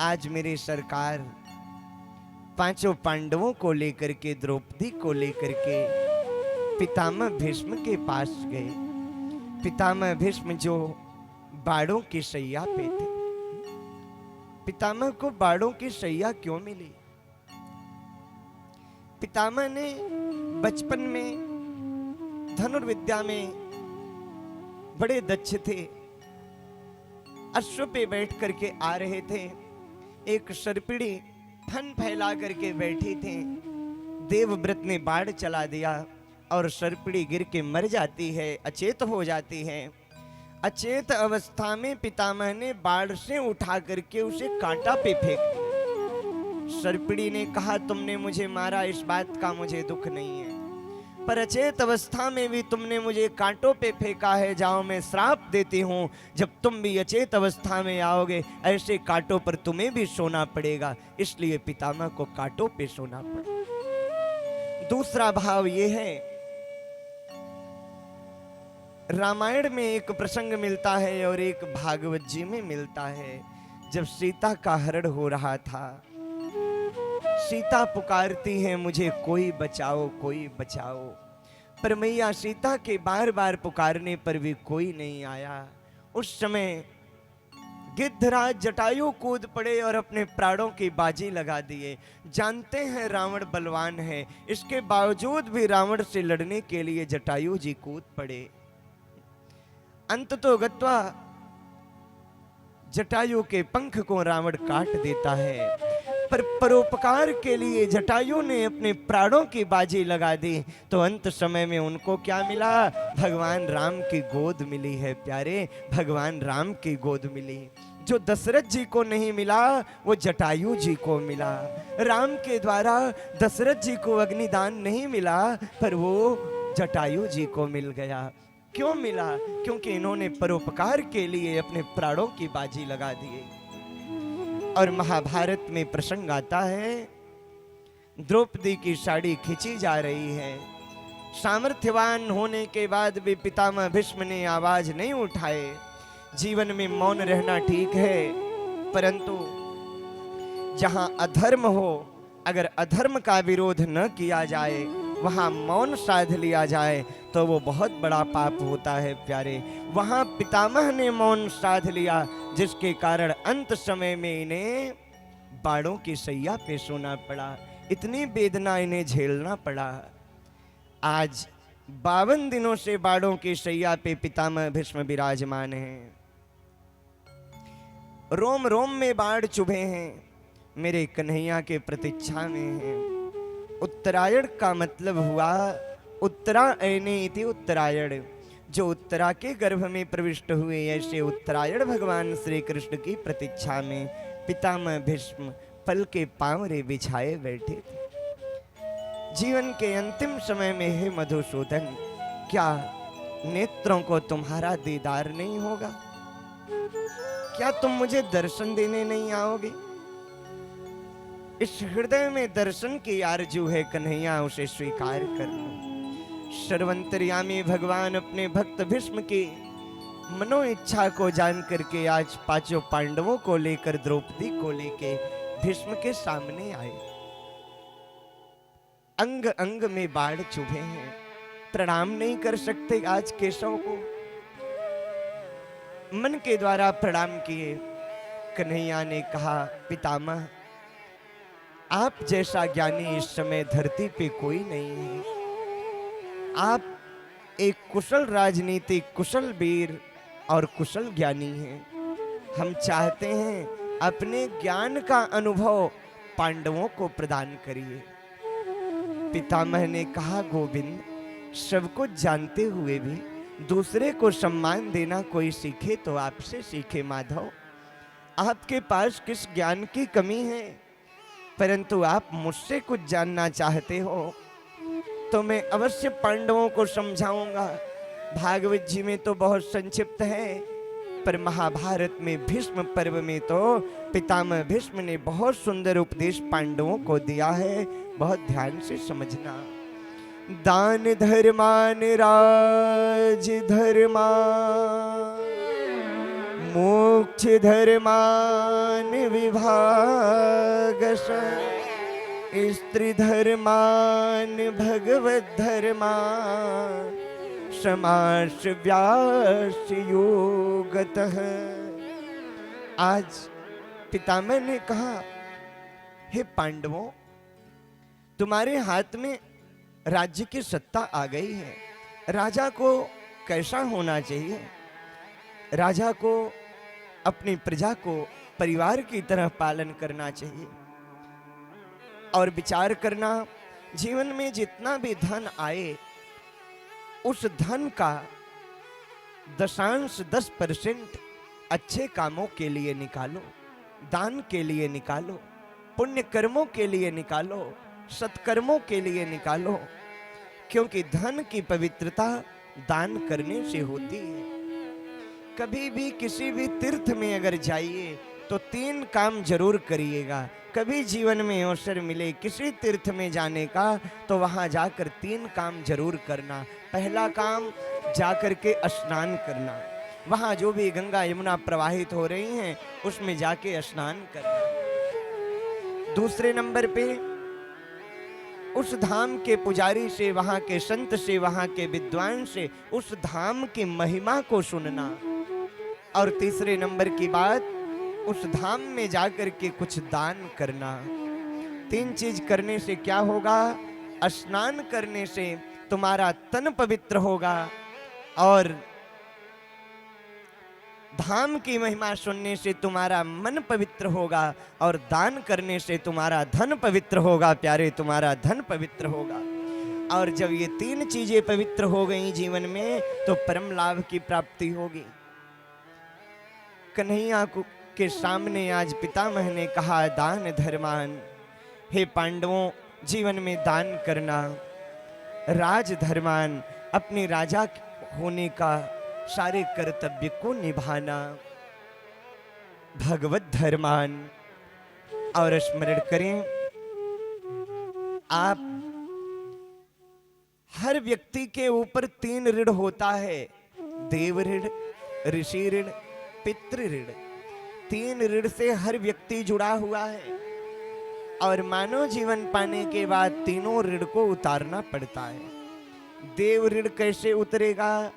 आज मेरे सरकार पांचों पांडवों को लेकर के, द्रौपदी को लेकर के पितामह भीष्म के पास गए। पितामह भीष्म जो बाड़ों की शैया पे थे। पितामह को बाड़ों की शैया क्यों मिली? पितामह ने बचपन में धनुर्विद्या में बड़े दक्ष थे। अश्व पे बैठ करके आ रहे थे, एक सर्पिणी फन फैला करके बैठी थे। देवव्रत ने बाढ़ चला दिया और सर्पिणी गिर के मर जाती है, अचेत हो जाती है। अचेत अवस्था में पितामह ने बाढ़ से उठा करके उसे कांटा पे फेंक दिया। सर्पिणी ने कहा, तुमने मुझे मारा, इस बात का मुझे दुख नहीं है, पर अचेत अवस्था में भी तुमने मुझे कांटों पे फेंका है। जाओ, मैं श्राप देती हूँ, जब तुम भी अचेत अवस्था में आओगे ऐसे कांटों पर तुम्हें भी सोना पड़ेगा। इसलिए पितामह को कांटों पे सोना पड़ा। दूसरा भाव ये है, रामायण में एक प्रसंग मिलता है और एक भागवत जी में मिलता है। जब सीता का हरण हो रहा था, सीता पुकारती है, मुझे कोई बचाओ, कोई बचाओ। पर मैया सीता के बार बार पुकारने पर भी कोई नहीं आया। उस समय गिद्धराज जटायु कूद पड़े और अपने प्राणों की बाजी लगा दिए। जानते हैं रावण बलवान है, इसके बावजूद भी रावण से लड़ने के लिए जटायु जी कूद पड़े। अंत तो गत्वा जटायु के पंख को रावण काट देता है, पर परोपकार के लिए जटायु ने अपने प्राणों की बाजी लगा दी। तो अंत समय में उनको क्या मिला? भगवान राम की गोद मिली है प्यारे, भगवान राम की गोद मिली। जो दशरथ जी को नहीं मिला वो जटायु जी को मिला। राम के द्वारा दशरथ जी को अग्निदान नहीं मिला, पर वो जटायु जी को मिल गया। क्यों मिला? क्योंकि इन्होंने परोपकार के लिए अपने प्राणों की बाजी लगा दिए। और महाभारत में प्रसंग आता है, द्रौपदी की साड़ी खींची जा रही है। सामर्थ्यवान होने के बाद भी पितामह भीष्म ने आवाज नहीं उठाए। जीवन में मौन रहना ठीक है, परंतु जहां अधर्म हो, अगर अधर्म का विरोध न किया जाए, वहां मौन साध लिया जाए तो वो बहुत बड़ा पाप होता है प्यारे। वहां पितामह ने मौन साध लिया, जिसके कारण अंत समय में इन्हें बाड़ों की सैया पे सोना पड़ा, इतनी वेदना इन्हें झेलना पड़ा। आज 52 दिनों से बाड़ों की सैया पे पितामह भीष्म विराजमान हैं। रोम रोम में बाढ़ चुभे हैं, मेरे कन्हैया के प्रतीक्षा में हैं। उत्तरायण का मतलब हुआ उत्तरायणे इति उत्तरायण, जो उत्तरा के गर्भ में प्रविष्ट हुए, ऐसे उत्तरायण भगवान श्री कृष्ण की प्रतीक्षा में पितामह भीष्म पल के पांवरे बिछाए बैठे थे। जीवन के अंतिम समय में हे मधुसूदन, क्या नेत्रों को तुम्हारा दीदार नहीं होगा? क्या तुम मुझे दर्शन देने नहीं आओगे? इस हृदय में दर्शन की आरजू है कन्हैया, उसे स्वीकार कर लो। सर्वंतर्यामी भगवान अपने भक्त भीष्म की मनो इच्छा को जान करके आज पांचों पांडवों को लेकर, द्रौपदी को लेके भीष्म के सामने आए। अंग अंग में बाढ़ चुभे हैं, प्रणाम नहीं कर सकते आज केशव को। मन के द्वारा प्रणाम किए। कन्हैया ने कहा, पितामह आप जैसा ज्ञानी इस समय धरती पे कोई नहीं है। आप एक कुशल राजनीतिक, कुशल वीर और कुशल ज्ञानी हैं। हम चाहते हैं अपने ज्ञान का अनुभव पांडवों को प्रदान करिए। पितामह ने कहा, गोविंद, सब कुछ जानते हुए भी दूसरे को सम्मान देना कोई सीखे तो आपसे सीखे माधव। आपके पास किस ज्ञान की कमी है? परंतु आप मुझसे कुछ जानना चाहते हो तो मैं अवश्य पांडवों को समझाऊंगा। भागवत जी में तो बहुत संक्षिप्त है, पर महाभारत में भीष्म पर्व में तो पितामह भीष्म ने बहुत सुंदर उपदेश पांडवों को दिया है। बहुत ध्यान से समझना। दान धर्मान राज धर्मा मोक्ष धर्मान विभागश स्त्री धर्मान भगवत धर्मान समास व्यास योगतः। आज पितामह ने कहा, हे पांडवों, तुम्हारे हाथ में राज्य की सत्ता आ गई है। राजा को कैसा होना चाहिए? राजा को अपनी प्रजा को परिवार की तरह पालन करना चाहिए और विचार करना, जीवन में जितना भी धन आए उस धन का 10% अच्छे कामों के लिए निकालो, दान के लिए निकालो, पुण्य कर्मों के लिए निकालो, सत्कर्मों के लिए निकालो, क्योंकि धन की पवित्रता दान करने से होती है। कभी भी किसी भी तीर्थ में अगर जाइए तो 3 काम जरूर करिएगा। कभी जीवन में अवसर मिले किसी तीर्थ में जाने का तो वहां जाकर 3 काम जरूर करना। पहला काम जाकर के स्नान करना, वहां जो भी गंगा यमुना प्रवाहित हो रही हैं उसमें जाके स्नान करना। दूसरे नंबर पे उस धाम के पुजारी से, वहां के संत से, वहां के विद्वान से उस धाम की महिमा को सुनना। और तीसरे नंबर की बात, उस धाम में जाकर के कुछ दान करना। 3 चीज करने से क्या होगा? स्नान करने से तुम्हारा तन पवित्र होगा, और धाम की महिमा सुनने से तुम्हारा मन पवित्र होगा, और दान करने से तुम्हारा धन पवित्र होगा। प्यारे, तुम्हारा धन पवित्र होगा। और जब ये 3 चीजें पवित्र हो गई जीवन में तो परम लाभ की प्राप्ति होगी। कन्हैया के सामने आज पितामह ने कहा, दान धर्मान। हे पांडवों, जीवन में दान करना, राज धर्मान, अपने राजा होने का सारे कर्तव्य को निभाना, भगवत धर्मान। और स्मरण करें, आप हर व्यक्ति के ऊपर 3 ऋण होता है, देव ऋण, ऋषि ऋण, पितृ ऋण। 3 ऋण से हर व्यक्ति जुड़ा हुआ है, और मानव जीवन पाने के बाद तीनों ऋण को उतारना पड़ता है। देव ऋण कैसे उतरेगा?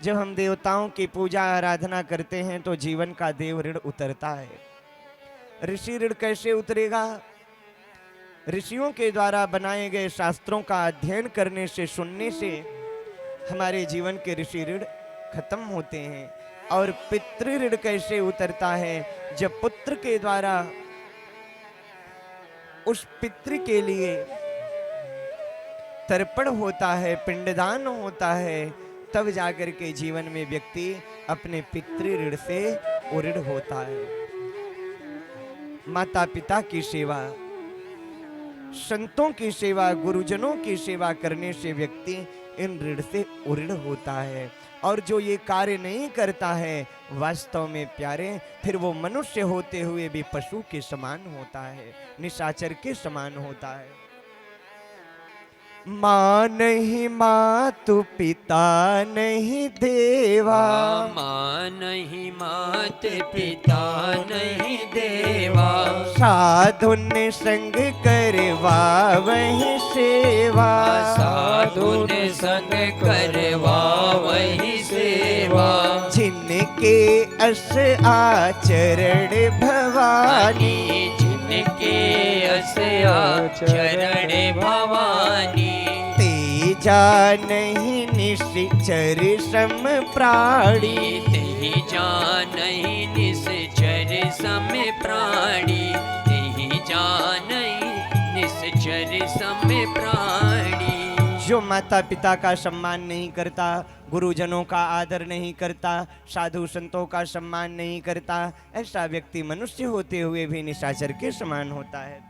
जब हम देवताओं की पूजा आराधना करते हैं तो जीवन का देव ऋण उतरता है। ऋषि ऋण कैसे उतरेगा? ऋषियों के द्वारा बनाए गए शास्त्रों का अध्ययन करने से, सुनने से हमारे जीवन के ऋषि ऋण खत्म होते हैं। और पितृ ऋण कैसे उतरता है? जब पुत्र के द्वारा उस पितृ के लिए तर्पण होता है, पिंडदान होता है, तब जाकर के जीवन में व्यक्ति अपने पितृ ऋण से उऋण होता है। माता पिता की सेवा, संतों की सेवा, गुरुजनों की सेवा करने से व्यक्ति इन ऋण से उऋण होता है। और जो ये कार्य नहीं करता है, वास्तव में प्यारे, फिर वो मनुष्य होते हुए भी पशु के समान होता है, निशाचर के समान होता है। माँ नहीं मातु, पिता नहीं देवा, माँ नहीं मात, पिता नहीं देवा, साधु ने संग करवा वही सेवा, साधु ने संग करवा वही सेवा, जिनके अस आचरण भवानी, जिनके अस आचरण भवानी, तेजा नहीं निश्चर सम प्राणी, तेहि जानहि निश्चर सम प्राणी, तेहि जानहि निश्चर सम प्राणी। जो माता पिता का सम्मान नहीं करता, गुरुजनों का आदर नहीं करता, साधु संतों का सम्मान नहीं करता, ऐसा व्यक्ति मनुष्य होते हुए भी निशाचर के समान होता है।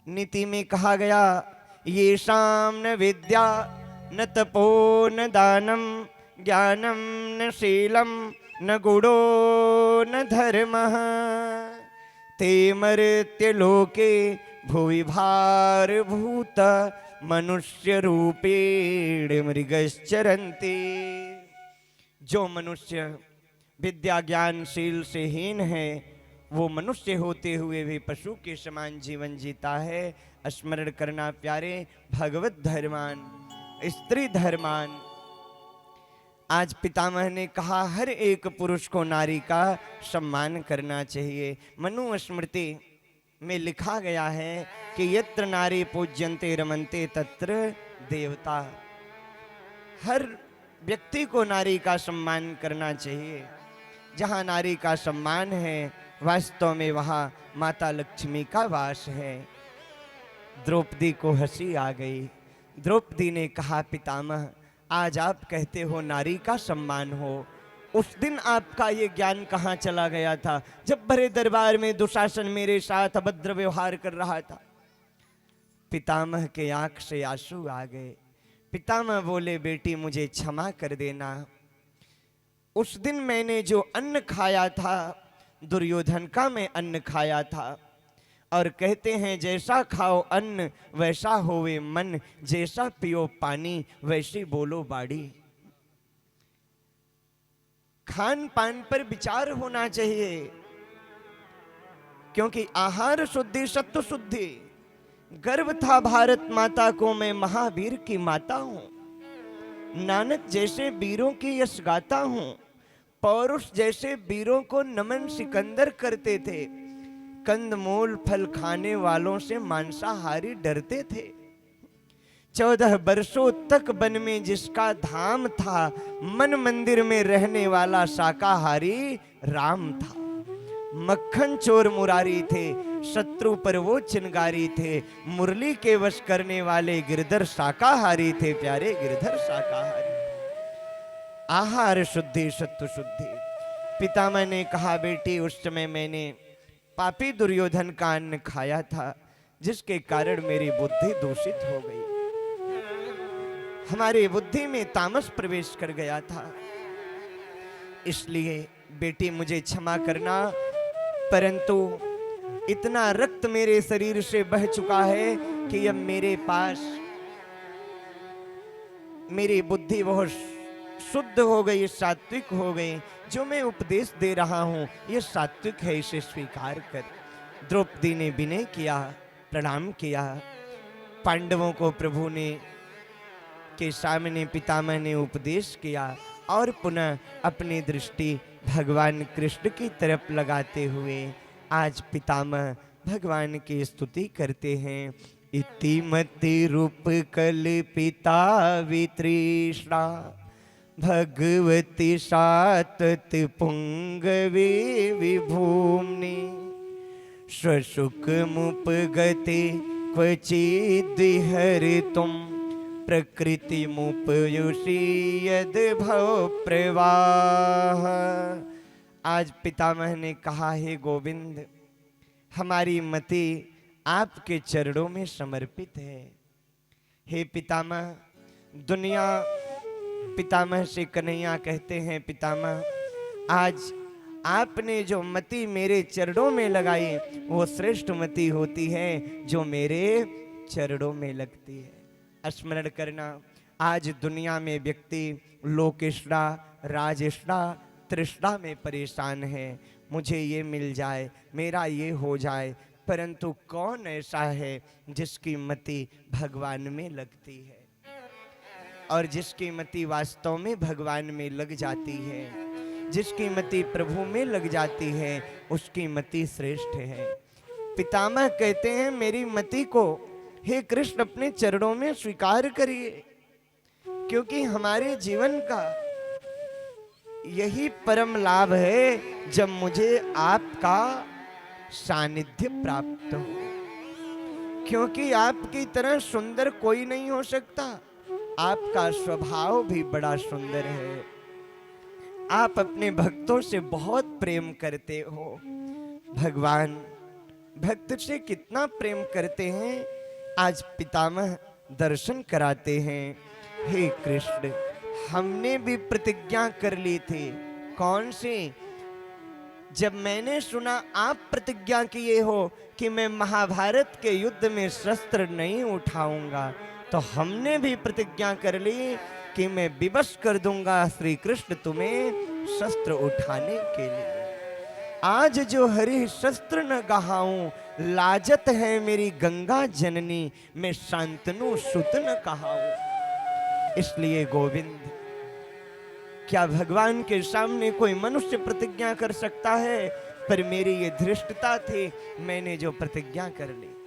नीति में कहा गया, ये शाम न विद्या न तपो न दानम, ज्ञानम न शीलम न गुणो न धर्मः, ते मर्त्य लोके भुवि भार भूत, मनुष्य रूपेण मृगश्चरन्ति। जो मनुष्य विद्या ज्ञान शील से हीन है, वो मनुष्य होते हुए भी पशु के समान जीवन जीता है। स्मरण करना प्यारे भगवत धर्मान, स्त्री धर्मान। आज पितामह ने कहा हर एक पुरुष को नारी का सम्मान करना चाहिए। मनुस्मृति में लिखा गया है कि यत्र नारी पूज्यन्ते रमन्ते तत्र देवता। हर व्यक्ति को नारी का सम्मान करना चाहिए। जहाँ नारी का सम्मान है वास्तव में वहाँ माता लक्ष्मी का वास है। द्रौपदी को हंसी आ गई। द्रौपदी ने कहा पितामह आज आप कहते हो नारी का सम्मान हो, उस दिन आपका ये ज्ञान कहाँ चला गया था जब बड़े दरबार में दुशासन मेरे साथ अभद्र व्यवहार कर रहा था। पितामह के आंख से आंसू आ गए। पितामह बोले बेटी मुझे क्षमा कर देना। उस दिन मैंने जो अन्न खाया था दुर्योधन का मैं अन्न खाया था, और कहते हैं जैसा खाओ अन्न वैसा होवे मन, जैसा पियो पानी वैसी बोलो बाड़ी। खान पान पर विचार होना चाहिए, क्योंकि आहार शुद्धि सत्व शुद्धि। गर्व था भारत माता को मैं महावीर की माता हूं। नानक जैसे वीरों की यश गाता हूं। पौरुष जैसे वीरों को नमन सिकंदर करते थे। कंदमूल फल खाने वालों से मांसाहारी डरते थे। 14 वर्षों तक वन में जिसका धाम था, मन मंदिर में रहने वाला शाकाहारी राम था। मक्खन चोर मुरारी थे, शत्रु पर वो चिनगारी थे। मुरली के वश करने वाले गिरधर शाकाहारी थे, प्यारे गिरधर शाकाहारी। आहार शुद्धि सत्व शुद्धि। पितामह ने कहा बेटी उस समय मैंने पापी दुर्योधन का अन्न खाया था, जिसके कारण मेरी बुद्धि दूषित हो गई। हमारी बुद्धि में तामस प्रवेश कर गया था, इसलिए बेटी मुझे क्षमा करना। परंतु इतना रक्त मेरे शरीर से बह चुका है कि अब मेरे पास मेरी बुद्धि बहुत शुद्ध हो गई, सात्विक हो गई। जो मैं उपदेश दे रहा हूं ये सात्विक है, इसे स्वीकार कर। द्रौपदी ने विनय किया, प्रणाम किया। पांडवों को प्रभु ने के सामने पितामह ने उपदेश किया और पुनः अपनी दृष्टि भगवान कृष्ण की तरफ लगाते हुए आज पितामह भगवान की स्तुति करते हैं। इतिमति रूप कल्पिता वितृष्णा भगवती सातत पुंगवे विभूम्नि स्वसुखमुपगते क्वचिद्विहरितुं प्रकृतिमुपयुषि यद् भव प्रवाह। आज पितामह ने कहा है गोविंद हमारी मति आपके चरणों में समर्पित है। हे पितामह, दुनिया पितामह से कन्हैया कहते हैं पितामह आज आपने जो मति मेरे चरणों में लगाई वो श्रेष्ठ मति होती है जो मेरे चरणों में लगती है। स्मरण करना आज दुनिया में व्यक्ति लोकेष्णा राजेष्णा तृष्णा में परेशान है। मुझे ये मिल जाए, मेरा ये हो जाए, परंतु कौन ऐसा है जिसकी मति भगवान में लगती है और जिसकी मति वास्तव में भगवान में लग जाती है, जिसकी मति प्रभु में लग जाती है, उसकी मति श्रेष्ठ है। पितामह कहते हैं मेरी मति को हे कृष्ण अपने चरणों में स्वीकार करिए, क्योंकि हमारे जीवन का यही परम लाभ है जब मुझे आपका सानिध्य प्राप्त हो। क्योंकि आपकी तरह सुंदर कोई नहीं हो सकता। आपका स्वभाव भी बड़ा सुंदर है। आप अपने भक्तों से बहुत प्रेम करते हो। भगवान भक्त से कितना प्रेम करते हैं आज पितामह दर्शन कराते हैं। हे कृष्ण, हमने भी प्रतिज्ञा कर ली थी। कौन सी? जब मैंने सुना आप प्रतिज्ञा किए हो कि मैं महाभारत के युद्ध में शस्त्र नहीं उठाऊंगा, तो हमने भी प्रतिज्ञा कर ली कि मैं विवश कर दूंगा श्री कृष्ण तुम्हें शस्त्र उठाने के लिए। आज जो हरि शस्त्र न गहाऊं, लाजत है मेरी गंगा जननी, मैं शांतनु सुत न कहाऊं। इसलिए गोविंद, क्या भगवान के सामने कोई मनुष्य प्रतिज्ञा कर सकता है? पर मेरी ये धृष्टता थी, मैंने जो प्रतिज्ञा कर ली।